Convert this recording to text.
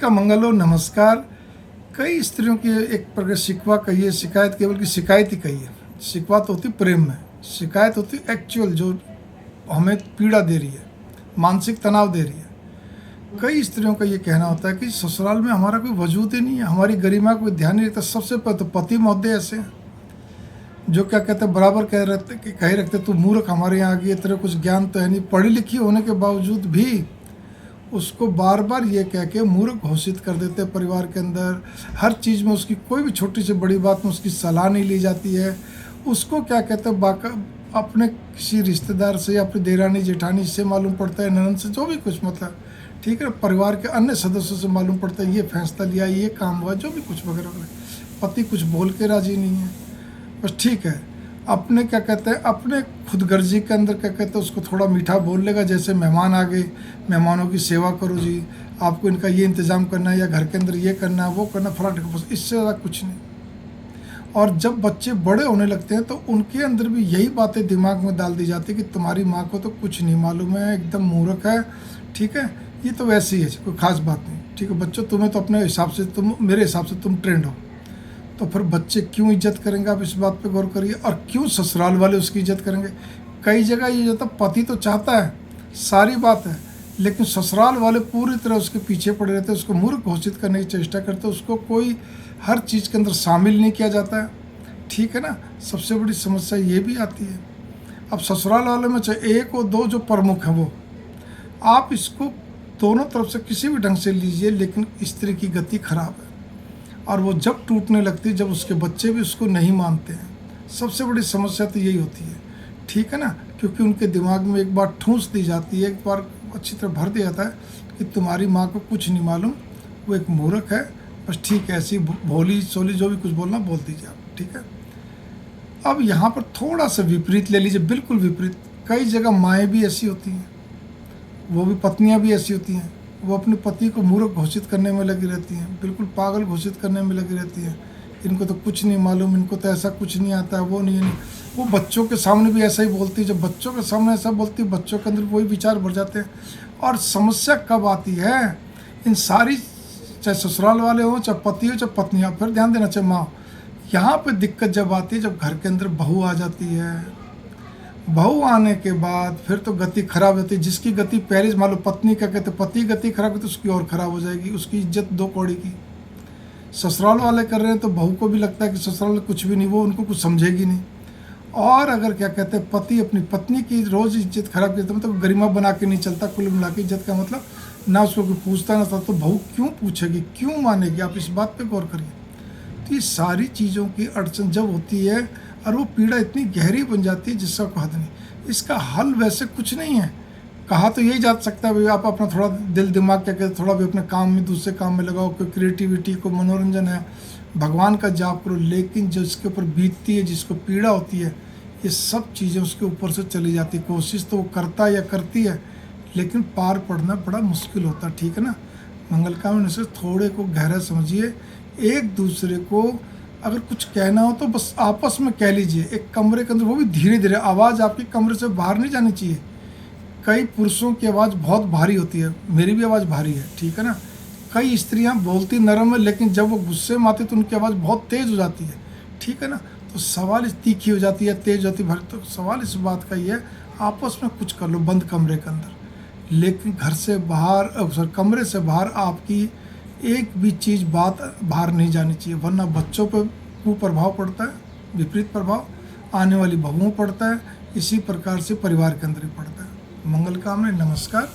का मंगल हो। नमस्कार। कई स्त्रियों की एक प्रकार शिकवा कहिए, शिकायत, केवल की शिकायत ही कहिए। शिकवा तो होती प्रेम में, शिकायत होती एक्चुअल जो हमें पीड़ा दे रही है, मानसिक तनाव दे रही है। कई स्त्रियों का ये कहना होता है कि ससुराल में हमारा कोई वजूद ही नहीं है, हमारी गरिमा को ध्यान नहीं रखता। सबसे पहले तो पति महोदय ऐसे हैं जो क्या कहते हैं, बराबर कह रखते तू मूर्ख हमारे यहाँ आ गई है, तेरे कुछ ज्ञान तो है नहीं। पढ़ी लिखी होने के बावजूद भी उसको बार बार ये कह के मूर्ख घोषित कर देते हैं। परिवार के अंदर हर चीज़ में उसकी कोई भी छोटी से बड़ी बात में उसकी सलाह नहीं ली जाती है। उसको क्या कहते हैं, अपने किसी रिश्तेदार से या अपनी देरानी जेठानी से मालूम पड़ता है, ननद से, जो भी कुछ मतलब ठीक है, परिवार के अन्य सदस्यों से मालूम पड़ता है ये फैसला लिया, ये काम हुआ, जो भी कुछ वगैरह वगैरह। पति कुछ बोल के राजी नहीं है, बस ठीक है अपने क्या कहते हैं, अपने खुदगर्जी के अंदर क्या कहते हैं उसको थोड़ा मीठा बोल लेगा। जैसे मेहमान आ गए, मेहमानों की सेवा करो जी, आपको इनका ये इंतज़ाम करना है, या घर के अंदर ये करना है, वो करना, फलाट, बस इससे ज़्यादा कुछ नहीं। और जब बच्चे बड़े होने लगते हैं तो उनके अंदर भी यही बातें दिमाग में डाल दी जाती है कि तुम्हारी माँ को तो कुछ नहीं मालूम है, एकदम मूर्ख है, ठीक है, ये तो वैसी है, कोई खास बात नहीं, ठीक है। बच्चों तुम्हें तो अपने हिसाब से, तुम मेरे हिसाब से तुम ट्रेंड हो। तो फिर बच्चे क्यों इज्जत करेंगे, आप इस बात पे गौर करिए। और क्यों ससुराल वाले उसकी इज्जत करेंगे। कई जगह ये होता, पति तो चाहता है, सारी बात है, लेकिन ससुराल वाले पूरी तरह उसके पीछे पड़े रहते हैं, उसको मूर्ख घोषित करने की चेष्टा करते हैं, उसको कोई हर चीज़ के अंदर शामिल नहीं किया जाता है, ठीक है ना। सबसे बड़ी समस्या ये भी आती है, अब ससुराल वाले में चाहे एक और दो जो प्रमुख हैं, वो आप इसको दोनों तरफ से किसी भी ढंग से लीजिए, लेकिन स्त्री की गति खराब है। और वो जब टूटने लगती है, जब उसके बच्चे भी उसको नहीं मानते हैं। सबसे बड़ी समस्या तो यही होती है, ठीक है ना, क्योंकि उनके दिमाग में एक बार ठूंस दी जाती है, एक बार अच्छी तरह भर दिया जाता है कि तुम्हारी माँ को कुछ नहीं मालूम, वो एक मूर्ख है, बस ठीक है, ऐसी भोली सोली जो भी कुछ बोलना बोल दीजिए आप, ठीक है। अब यहाँ पर थोड़ा सा विपरीत ले लीजिए, बिल्कुल विपरीत। कई जगह माएँ भी ऐसी होती हैं, वो भी पत्नियाँ भी ऐसी होती हैं, वो अपने पति को मूर्ख घोषित करने में लगी रहती हैं, बिल्कुल पागल घोषित करने में लगी रहती हैं। इनको तो कुछ नहीं मालूम, इनको तो ऐसा कुछ नहीं आता है, वो नहीं। वो बच्चों के सामने भी ऐसा ही बोलती है। जब बच्चों के सामने ऐसा बोलती है, बच्चों के अंदर वही विचार भर जाते हैं। और समस्या कब आती है, इन सारी, चाहे ससुराल वाले हों, चाहे पति हो, चाहे पत्नियाँ, फिर ध्यान देना, चाहे माँ, यहाँ पर दिक्कत जब आती है, जब घर के अंदर बहू आ जाती है। बहू आने के बाद फिर तो गति खराब होती है। जिसकी गति पहले मान लो पत्नी क्या कहते, पति गति खराब होती है, उसकी और ख़राब हो जाएगी, उसकी इज्जत दो कौड़ी की। ससुराल वाले कर रहे हैं तो बहू को भी लगता है कि ससुराल में कुछ भी नहीं, वो उनको कुछ समझेगी नहीं। और अगर क्या कहते हैं, पति अपनी पत्नी की रोज़ इज्जत खराब करता, मतलब गरिमा बना के नहीं चलता, कुल मिला के इज्जत का मतलब ना उसको कोई पूछता ना था, तो बहू क्यों पूछेगी, क्यों मानेगी, आप इस बात पर गौर करिए। तो ये सारी चीज़ों की अड़चन जब होती है और वो पीड़ा इतनी गहरी बन जाती है जिसका कोई हद नहीं। इसका हल वैसे कुछ नहीं है, कहा तो यही जा सकता है भाई आप अपना थोड़ा दिल दिमाग क्या कहते, थोड़ा भी अपने काम में, दूसरे काम में लगाओ, कोई क्रिएटिविटी, को मनोरंजन है, भगवान का जाप करो। लेकिन जो इसके ऊपर बीतती है, जिसको पीड़ा होती है, ये सब चीज़ें उसके ऊपर से चली जाती है। कोशिश तो वो करता या करती है, लेकिन पार पड़ना बड़ा मुश्किल होता है, ठीक है ना। मंगल कामना से थोड़े को गहरा समझिए। एक दूसरे को अगर कुछ कहना हो तो बस आपस में कह लीजिए, एक कमरे के अंदर, वो भी धीरे धीरे। आवाज़ आपके कमरे से बाहर नहीं जानी चाहिए। कई पुरुषों की आवाज़ बहुत भारी होती है, मेरी भी आवाज़ भारी है, ठीक है ना। कई स्त्रियां बोलती नरम है, लेकिन जब वो गुस्से में आती तो उनकी आवाज़ बहुत तेज़ हो जाती है, ठीक है ना। तो सवाल इस तीखी हो जाती है, तेज़ होती है। तो सवाल इस बात का ही है, आपस में कुछ कर लो बंद कमरे के अंदर। लेकिन घर से बाहर, कमरे से बाहर आपकी एक भी चीज़, बात बाहर नहीं जानी चाहिए, वरना बच्चों पर कुप्रभाव पड़ता है, विपरीत प्रभाव आने वाली बहुओं पड़ता है, इसी प्रकार से परिवार के अंदर ही पड़ता है। मंगल कामना, नमस्कार।